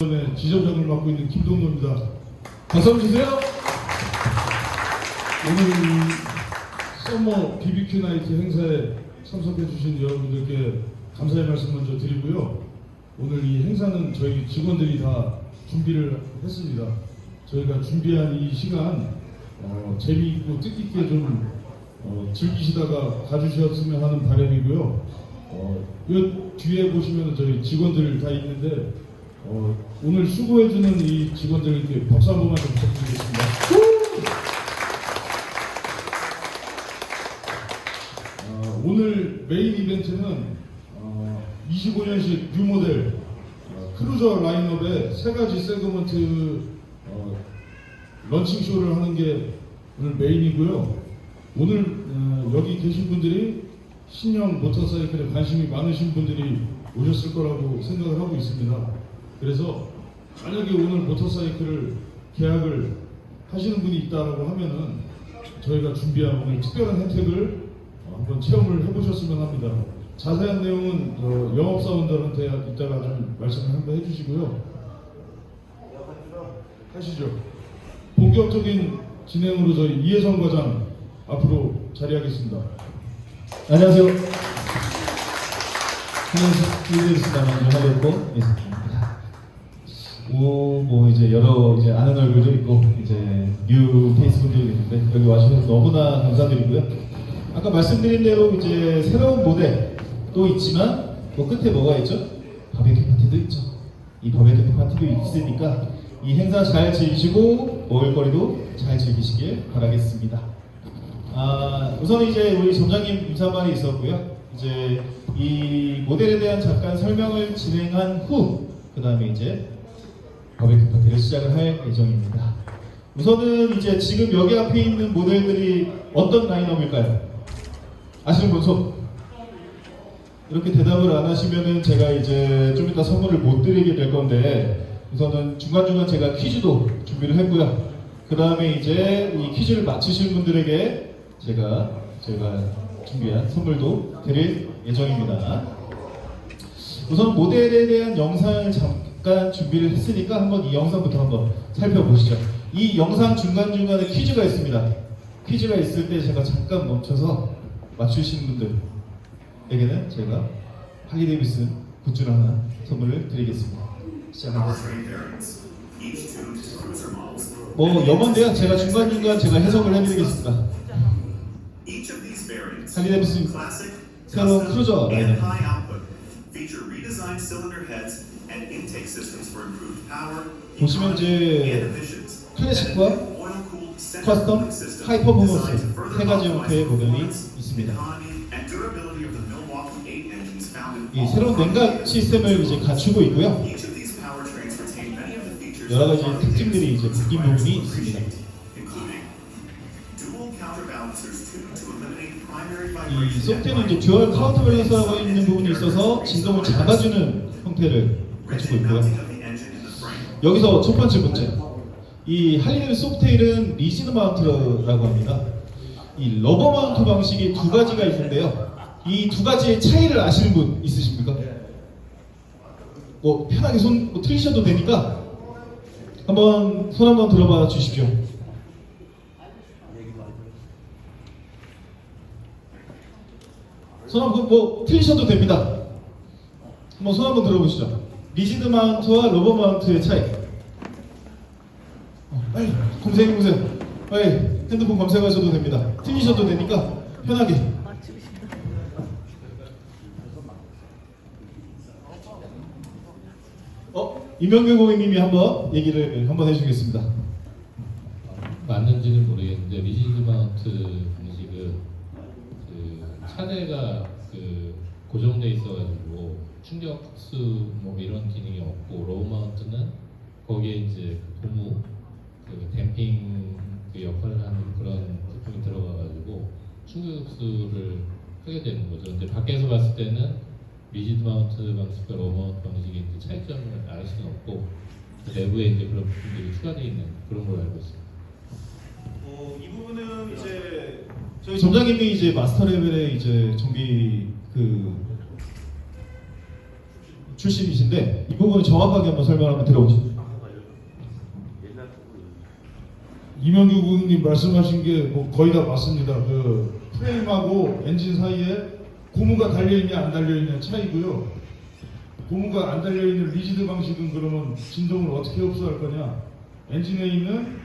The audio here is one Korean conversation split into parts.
이번에 지점장을 맡고 있는 김동노입니다. 박수 한번 주세요. 오늘 썸머 BBQ 나이트 행사에 참석해 주신 여러분들께 감사의 말씀 먼저 드리고요. 오늘 이 행사는 저희 직원들이 다 준비를 했습니다. 저희가 준비한 이 시간 재미있고 뜻깊게 좀 즐기시다가 가주셨으면 하는 바람이고요. 이 뒤에 보시면 저희 직원들 다 있는데 오늘 수고해주는 이 직원들께 박수 한 번만 좀 부탁드리겠습니다. 오늘 메인 이벤트는 25년식 뉴모델 크루저 라인업의 세 가지 세그먼트 런칭 쇼를 하는 게 오늘 메인이고요. 오늘 여기 계신 분들이 신형 모터사이클에 관심이 많으신 분들이 오셨을 거라고 생각을 하고 있습니다. 그래서 만약에 오늘 모터사이클을 계약을 하시는 분이 있다라고 하면은 저희가 준비한 오늘 특별한 혜택을 한번 체험을 해보셨으면 합니다. 자세한 내용은 영업사원들한테 이따가 좀 말씀을 한번 해주시고요. 하시죠. 본격적인 진행으로 저희 이혜성 과장 앞으로 자리하겠습니다. 안녕하세요. 이혜성입니다. 먼저 하겠고, 뭐 이제 여러 이제 아는 얼굴도 있고 이제 뉴 페이스 분들도 있는데 여기 와주셔서 너무나 감사드리고요. 아까 말씀드린 대로 이제 새로운 모델도 있지만 또 끝에 뭐가 있죠? 바베큐 파티도 있죠. 이 바베큐 파티도 있으니까 이 행사 잘 즐기시고 먹을거리도 잘 즐기시길 바라겠습니다. 우선 이제 우리 점장님 인사말이 있었고요. 이제 이 모델에 대한 잠깐 설명을 진행한 후 그 다음에 이제 바베큐 파티를 시작을 할 예정입니다. 우선은 이제 지금 여기 앞에 있는 모델들이 어떤 라인업일까요? 아시는 분 손? 이렇게 대답을 안 하시면은 제가 이제 좀 이따 선물을 못 드리게 될 건데 우선은 중간중간 제가 퀴즈도 준비를 했고요. 그 다음에 이제 이 퀴즈를 맞추신 분들에게 제가 준비한 선물도 드릴 예정입니다. 우선 모델에 대한 영상을 잠깐 준비를 했으니까 한번 이 영상부터 한번 살펴보시죠. 이 영상 중간중간에 퀴즈가 있습니다. 퀴즈가 있을 때 제가 잠깐 멈춰서 맞추신 분들에게는 제가 할리데이비슨 굿즈를 하나 선물을 드리겠습니다. 시작하겠습니다. 뭐 영어인데요. 제가 중간중간 제가 해석을 해드리겠습니다. 할리데이비슨 새로운 크루저 라인업. 보시면 이제 클래식과 커스텀, 하이 퍼포먼스 세 가지 형태의 모델이 있습니다. 이 새로운 냉각 시스템을 이제 갖추고 있고요. 여러 가지 특징들이 이제 바뀐 부분이 있습니다. 이 소프트는 이제 듀얼 카운터 밸런스라고 있는 부분이 있어서 진동을 잡아주는 형태를 갖추고 있고요. 여기서 첫 번째 문제. 이 할리데이비슨 소프테일은 리지드 마운트라고 합니다. 이 러버 마운트 방식이 두 가지가 있는데요. 이 두 가지의 차이를 아시는 분 있으십니까? 뭐 편하게 손 틀리셔도 되니까 손 한번 들어봐 주십시오. 손 한번 틀리셔도 됩니다. 한번 손 한번 들어보시죠. 리지드 마운트와 러버 마운트의 차이. 빨리 검색해보세요. 빨리 핸드폰 검색하셔도 됩니다. 틀리셔도 되니까 편하게. 이명규 고객님이 한번 얘기를 한번 해주시겠습니다. 맞는지는 모르겠는데 리지드 마운트 방식은 차대가 고정돼 있어가지고 충격 흡수 뭐 이런 기능이 없고 로우 마운트는 거기에 이제 고무 댐핑 역할을 하는 그런 제품이 들어가가지고 충격 흡수를 하게 되는 거죠. 근데 밖에서 봤을 때는 리지드 마운트 방식과 로우 마운트 방식의 차이점을 알 수는 없고 내부에 이제 그런 부분들이 추가되어 있는 그런 걸 알고 있습니다. 이 부분은 이제 저희 점장님이 이제 마스터 레벨의 이제 정비 출신이신데 이 부분을 정확하게 한번 설명 한번 들어보시죠. 이명규 고객님 말씀하신 게 뭐 거의 다 맞습니다. 그 프레임하고 엔진 사이에 고무가 달려있냐 안 달려있냐 차이고요. 고무가 안 달려있는 리지드 방식은 그러면 진동을 어떻게 흡수할 거냐. 엔진에 있는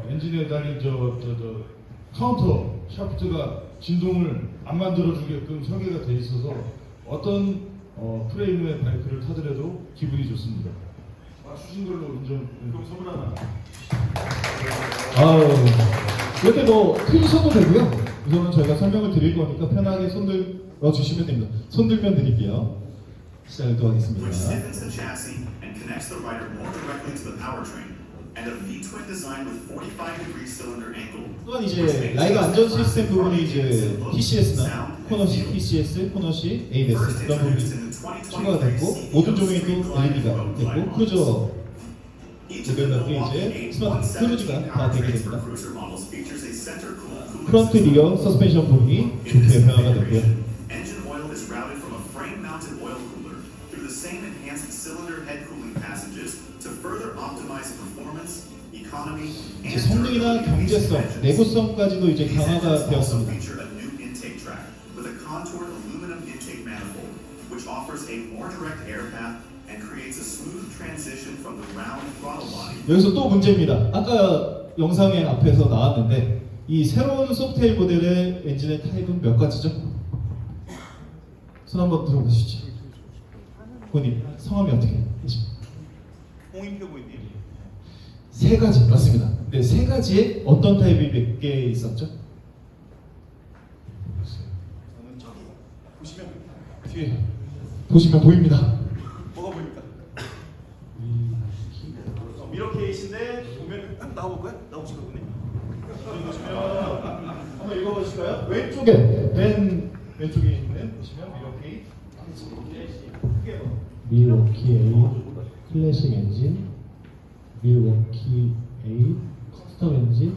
엔진에 달린 저 카운터 샤프트가 진동을 안 만들어주게끔 설계가 돼 있어서 어떤 프레임의 바이크를 타더라도 기분이 좋습니다. 맞추신 걸로 인정. 그럼 선물 하나. 아유, 이렇게 뭐 크게 써도 되고요. 우선은 저희가 설명을 드릴 거니까 편하게 손들어 주시면 됩니다. 손들면 드릴게요. 시작을 또 하겠습니다. Which stiffens the chassis and connects the rider more directly to the powertrain, and a V-twin design with 45-degree cylinder angle. 또한 이제 라이더 안전 시스템 부분이 이제 TCS나 코너시 TCS, 코너시 ABS 그런 부분이 추가가 됐고 모든 종목이 또 LED가 됐고 크루저 모델들이 이제 스마트 크루즈가 다 되게 됩니다. 프런트 리어 서스펜션 부분이 좋게 변화가 됐고요. Engine oil is routed from a frame-mounted oil cooler through the same enhanced cylinder head cooling passages to further optimize performance, economy, 이제 and 성능이나 경제성, 내구성까지도 이제 강화가 되었습니다. feature a new intake track with a contoured aluminum intake manifold, which offers a more direct air path and creates a smooth transition from the round throttle body. 여기서 또 문제입니다. 아까 영상의 앞에서 나왔는데 이 새로운 소프트웨어 모델의 엔진의 타입은 몇 가지죠? 손 한번 들어보시죠. 본인 성함이 어떻게 되십니까? 홍인표 부인님. 세 가지 맞습니다. 네, 세 가지에 어떤 타입이 몇 개 있었죠? 저는 저기 보시면 뒤에 보시면 보입니다. 뭐가 보입니까? 미러 케이스인데 보면 꼭 나와볼까요? 나오실 거군요. 여기 보시면 한번 읽어보실까요? 왼쪽에 맨 왼쪽에 있는 보시면 미러 케이 크게 밀워키 A 클래식 엔진, 밀워키 A 커스텀 엔진,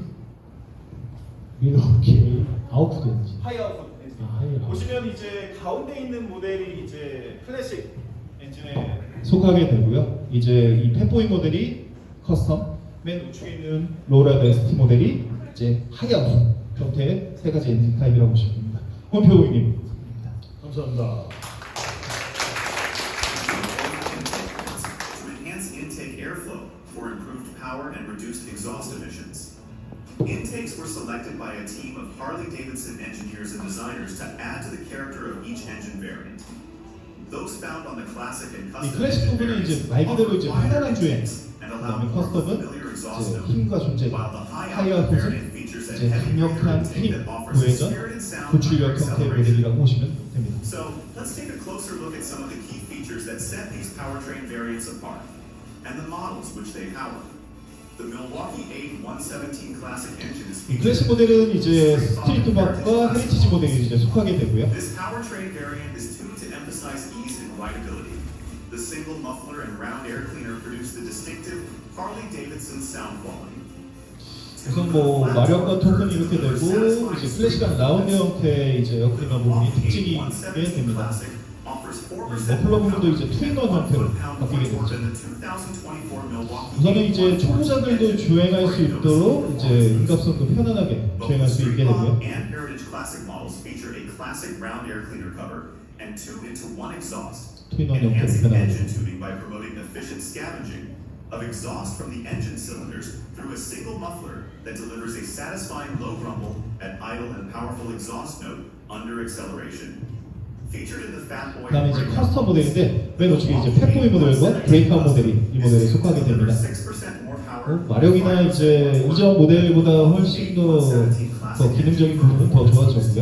밀워키 A 아웃풋 엔진. 하이아웃 아, 하이아웃. 보시면 이제 가운데 있는 모델이 이제 클래식 엔진에 속하게 되고요. 이제 이 펫보이 모델이 커스텀, 맨 우측에 있는 로라드 ST 모델이 이제 하이아웃 형태의 세 가지 엔진 타입이라고 보시면 됩니다. 홍표 고객님. 감사합니다. To enhance intake airflow for improved power and reduced exhaust emissions. Intakes were selected by a team of Harley-Davidson engineers and designers to add to the character of each engine variant. Those found on the classic and 이 custom 클래식 engine 부분은 variants 이제 말 그대로 이제 offer 편안한 wider 주행, intakes and allow 그다음에 more of a 커스텀은 familiar exhaust 이제 note, 힘과 존재감, while the high-output 하이아웃은 variant features a 이제 heavy breather 강력한 intake 힘, that offers a 우회전, spirited sound 고출력 under 형태의 acceleration. 모델이라고 보시면 됩니다. So let's take a closer look at some of the key features that set these powertrain variants apart, and the models which they power. The Milwaukee 8-117 Classic engine is 이 featured. 클래식 모델은 이제 스트리트박과 헤리티지 모델이 이제 속하게 되고요. This powertrain variant is tuned to emphasize ease and rideability. The single muffler and round air cleaner produce the distinctive Harley-Davidson sound quality. 우선 뭐 마력과 토크는 이렇게 되고 이제 클래식한 라운드 형태의 이제 에어클리너 부분이 특징이 됩니다. 머플러 부분도 이제 투인원 형태로 바뀌게 됐죠. 우선은 이제 초보자들도 주행할 수 있도록 이제 응답성도 편안하게 주행할 수 있게 되고요. And Heritage Classic models feature a classic round air cleaner cover and 2-into-1 exhaust, 투인원 형태로 enhancing 변화가 engine 됩니다. tuning by promoting efficient scavenging of exhaust from the engine cylinders through a single muffler that delivers a satisfying low rumble at idle and powerful exhaust note under acceleration. Featured in the Fat Boy 그다음에 이제 breakout 커스텀 모델인데 맨 우측에 이제 펫보이 모델과 브레이크아웃 모델이 이 모델에 속하게 됩니다. 6% more power. 마력이나 이제 이전 모델보다 훨씬 더 기능적인 부분은 더 좋아졌고요.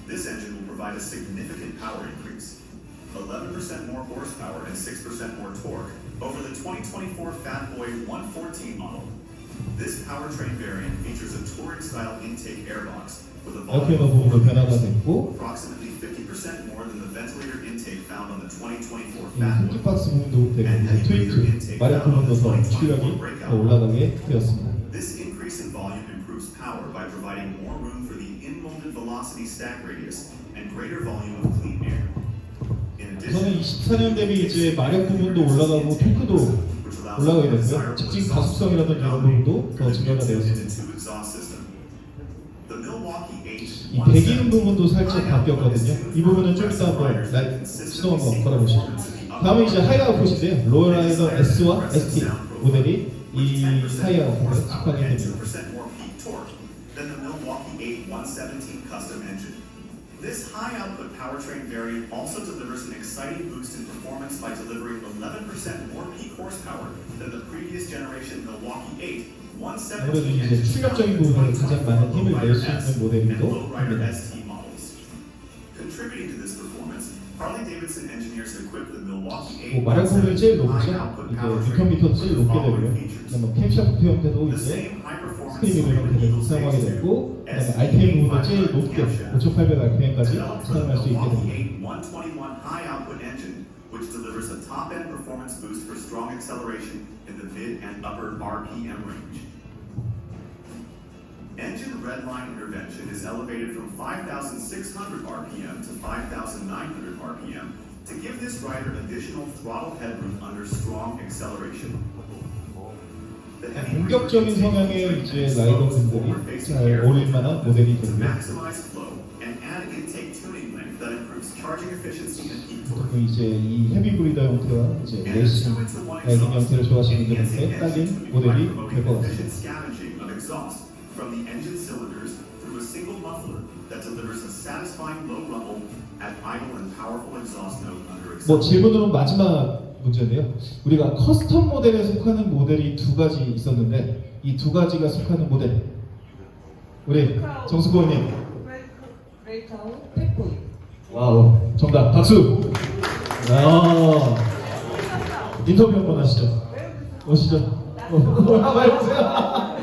This engine will provide a significant power increase, 11% more horsepower and 6% more torque over the 2024 Fat Boy 114 model. This powertrain variant features a touring-style intake airbox with a 에어클리너 volume 부분도 of 변화가 됐고 approximately 50% more than the ventilator intake found on the 2024 이 Fat Boy. 흡기박스 부분도 되고 이제 트위트 마력 부분도 더 출력이 더 올라가게 되었습니다. This increase in volume improves power by providing more room for the in-molded velocity stack radius and greater volume of clean air. In addition, 우선은 24년 대비 이제 마력 부분도 올라가고 토크도 올라가게 됐고요. 직진 가속성이라든지 이런 부분도 더 증가가 되었습니다. 이 배기음 부분도 살짝 바뀌었거든요. 이 부분은 좀 이따 한번 시동 한번 걸어보시죠. 다음은 이제 하이 아웃풋인데요. 로어라이더 S와 ST 모델이 이 하이 아웃풋에 속하게 됩니다. Than the Milwaukee 8 117 custom engine. This high-output powertrain variant also delivers an exciting boost in performance by delivering 11% more peak horsepower than the previous generation Milwaukee 8 아무래도 117 이제 출력적인 부분에 가장 많은 힘을 낼 수 있는 모델이기도 합니다. ST models. Contributing to this performance, Harley-Davidson engineers equipped the Milwaukee 8 마력 부분이 제일 높죠. high-output 이제 powertrain 뉴턴미터 제일 높게 with the 되고요. following features. 그다음에 캠샤프트 형태도 The 이제 same high-performance 스크린 형태를 사용하게 됐고, 그다음에 RPM 부분도 제일 높게 5,800 RPM까지 사용할 수 있게 됩니다. Milwaukee 8 121 high-output engine, which delivers a top-end performance boost for strong acceleration in the mid and upper RPM range. Engine redline intervention is elevated from 5,600 RPM to 5,900 RPM to give this rider additional throttle headroom under strong acceleration. The heavy 공격적인 성향의 이제 라이더분들이 잘 어울릴 만한 모델이 to 되고요. maximize flow and add intake tuning length that improves charging efficiency and peak torque. 그 이제 이 헤비 브리더 형태와 이제 레이싱 라이딩 형태를 좋아하시는 분들한테 딱인 모델이 될 것 같습니다. Scavenging of exhaust from the engine cylinders through a single muffler that delivers a satisfying low rumble at idle and powerful exhaust note under 뭐 acceleration. 질문으로는 마지막 문제인데요. 우리가 커스텀 모델에 속하는 모델이 두 가지 있었는데 이 두 가지가 속하는 모델 우리 정수고님 브레이크아웃 팩보이. 와우 정답 박수. 아 인터뷰 한번 하시죠. 오시죠. 말해주세요.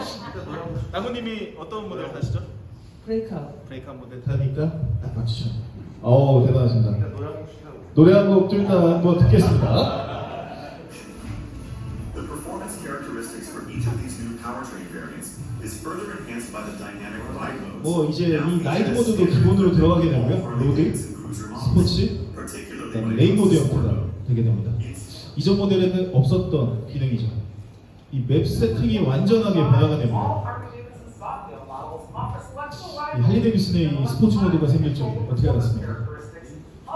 나무님이 어떤 모델 타시죠? 브레이크아웃. 브레이크한 모델 하니까 딱 맞추죠. 어우 대단하십니다. 노래 한곡 시작. 노래 한 곡 좀 이따 한번 듣겠습니다. The performance characteristics for each of these new powertrain variants is further enhanced by the dynamic ride modes. 뭐 이제 이 라이드 모드도 기본으로 들어가게 되고요. 로드, 스포츠, 그다음에 레인 모드 형태가 되게 됩니다. 이전 모델에는 없었던 기능이죠. 이 맵 세팅이 완전하게 변화가 됩니다. 이 할리 데이비슨의 이 스포츠 모드가 생길 줄 어떻게 알았습니까?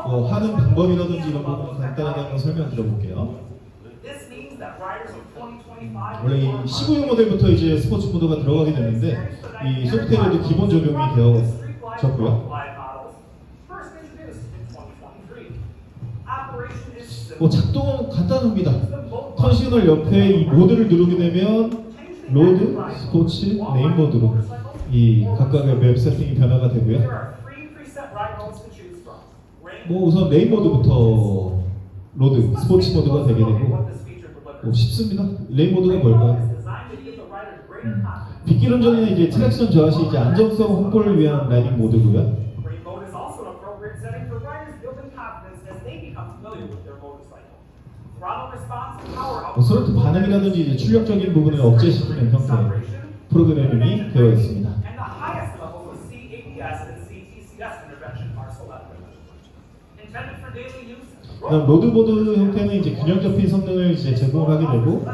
뭐 하는 방법이라든지 이런 부분 간단하게 한번 설명드려볼게요. 원래 이 15형 모델부터 이제 스포츠 모드가 들어가게 됐는데 이 소프트웨어도 기본 적용이 되어졌고요. 뭐 작동은 간단합니다. 턴 시그널 옆에 이 모드를 누르게 되면 로드, 스포츠, 레인 모드로 이 각각의 맵 세팅이 변화가 되고요. 뭐 우선 레인 모드부터 로드, 스포츠 모드가 되게 되고 뭐 쉽습니다. 레인 모드가 뭘까요? 빗길 운전이나 이제 트랙션 저하시 이제 안정성 확보를 위한 라이딩 모드고요. 스로틀 반응이라든지 이제 출력적인 부분을 억제시키는 형태의 프로그래밍이 되어 있습니다. 그다음 로드보드 형태는 이제 균형 잡힌 성능을 이제 제공을 하게 되고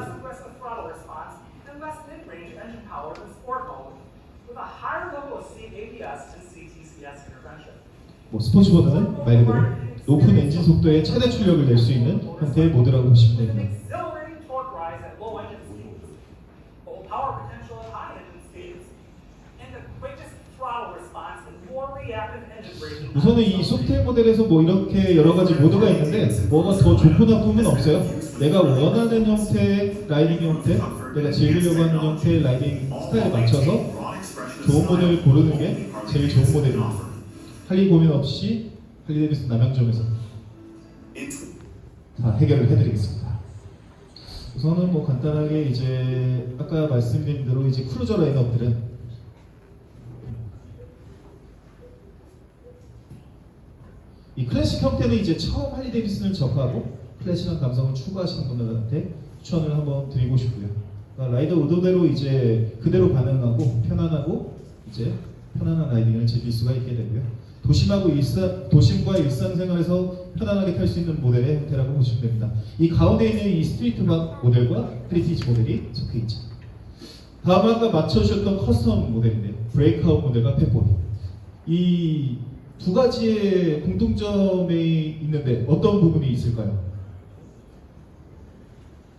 뭐 스포츠 모드는 말 그대로 높은 엔진 속도의 최대 출력을 낼 수 있는 형태의 모드라고 보시면 됩니다. 우선은 이 소프트웨어 모델에서 뭐 이렇게 여러 가지 모드가 있는데 뭐가 더 좋고 나쁨은 없어요. 내가 원하는 형태의 라이딩 형태, 내가 즐기려고 하는 형태의 라이딩 스타일에 맞춰서 좋은 모델을 고르는 게 제일 좋은 모델입니다. 할리 고민 없이 할리 데이비슨 남양점에서 다 해결을 해드리겠습니다. 우선은 뭐 간단하게 이제 아까 말씀드린 대로 이제 크루저 라인업들은 이 클래식 형태는 이제 처음 할리 데이비슨을 접하고 클래식한 감성을 추구하시는 분들한테 추천을 한번 드리고 싶고요. 그러니까 라이더 의도대로 이제 그대로 반응하고 편안하고 이제 편안한 라이딩을 즐길 수가 있게 되고요. 도심과 일상생활에서 편안하게 탈 수 있는 모델의 형태라고 보시면 됩니다. 이 가운데 있는 이 스트리트박 모델과 헤리티지 모델이 섞여 있죠. 다음 아까 맞춰주셨던 커스텀 모델인데요. 브레이크아웃 모델과 펫보이. 이 두 가지의 공통점이 있는데 어떤 부분이 있을까요?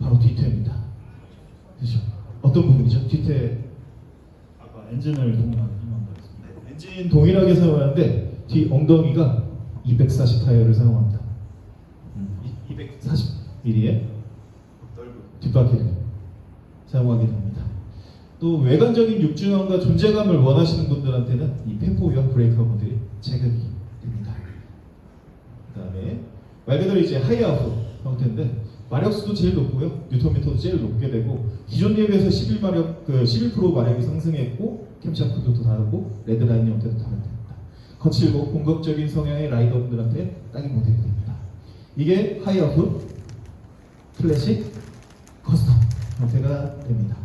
바로 뒤태입니다. 그렇죠? 어떤 부분이죠? 뒤태. 아까 엔진을 동일하게 사용한다 했습니다. 엔진 동일하게 사용하는데 뒤 엉덩이가 240 타이어를 사용합니다. 240mm의 뒷바퀴를 사용하게 됩니다. 또 외관적인 육중함과 존재감을 원하시는 분들한테는 이 펫보이와 브레이크아웃 모델이 제격이 됩니다. 그 다음에 말 그대로 이제 하이아웃 형태인데 마력수도 제일 높고요, 뉴턴미터도 제일 높게 되고 기존 대비해서 11% 마력이 상승했고 캠샤프트도 더 다르고 레드라인 형태도 다릅니다. 거칠고 공격적인 성향의 라이더분들한테 딱인 모델이 됩니다. 이게 하이아웃, 클래식, 커스텀 형태가 됩니다.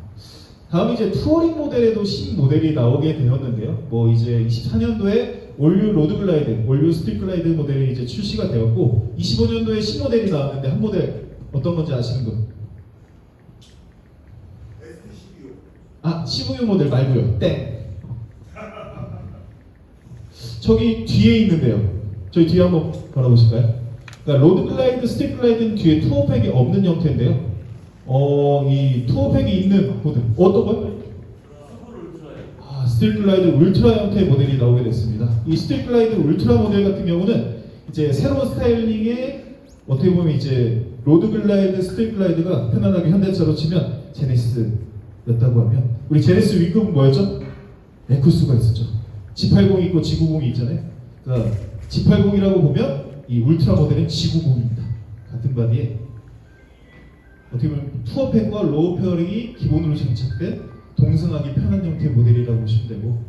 다음 이제 투어링 모델에도 신모델이 나오게 되었는데요. 뭐 이제 24년도에 올류 로드글라이드, 올류 스트릿글라이드 모델이 이제 출시가 되었고 25년도에 신모델이 나왔는데 한 모델 어떤 건지 아시는 분? 아, CPU 모델 말고요. 땡. 저기 뒤에 있는데요. 저희 뒤에 한번 바라보실까요? 그러니까 로드글라이드, 스트릿글라이드는 뒤에 투어팩이 없는 형태인데요. 이 투어팩이 있는 모델 어떤 거요? 스트릿글라이드 울트라 형태의 모델이 나오게 됐습니다. 이 스트릿글라이드 울트라 모델 같은 경우는 이제 새로운 스타일링의 어떻게 보면 이제 로드글라이드, 스트릿글라이드가 편안하게 현대차로 치면 제네시스였다고 하면 우리 제네시스 윙급은 뭐였죠? 에쿠스가 있었죠. G80이 있고 G90이 있잖아요. 그러니까 G80이라고 보면 이 울트라 모델은 G90입니다. 같은 바디에 어떻게 보면 투어팩과 로우 페어링이 기본으로 장착된 동승하기 편한 형태의 모델이라고 보시면 되고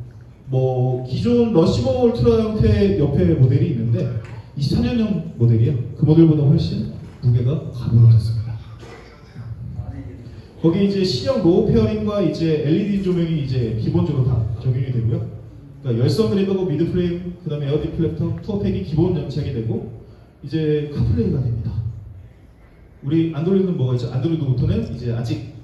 뭐 기존 러시버 울트라 형태의 옆에 모델이 있는데 24년형 모델이에요. 그 모델보다 훨씬 무게가 가벼워졌습니다. 거기 이제 C형 로우 페어링과 이제 LED 조명이 이제 기본적으로 다 적용이 되고요. 그러니까 열선 그립하고 미드 프레임, 그다음에 에어 디플렉터, 투어팩이 기본 장착이 되고 이제 카플레이가 됩니다. 우리 안드로이드는 뭐가 있죠? 안드로이드 오토는 이제 아직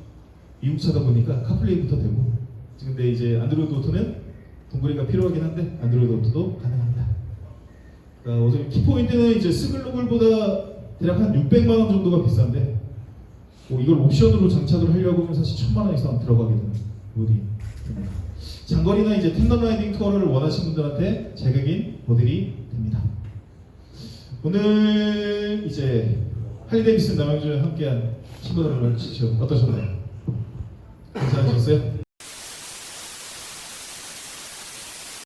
미국 차다 보니까 카플레이부터 되고 근데 이제 안드로이드 오토는 동그리가 필요하긴 한데 안드로이드 오토도 가능합니다. 그러니까 어차피 키포인트는 이제 스글로글보다 대략 한 600만 원 정도가 비싼데 뭐 이걸 옵션으로 장착을 하려고 하면 사실 1000만 원 이상 들어가게 되는 모델이 됩니다. 장거리나 이제 텐덤 라이딩 투어를 원하시는 분들한테 제격인 모델이 됩니다. 오늘 이제 할리 데이비슨 남양주에 함께한 친구들을 어떠셨나요? 괜찮으셨어요?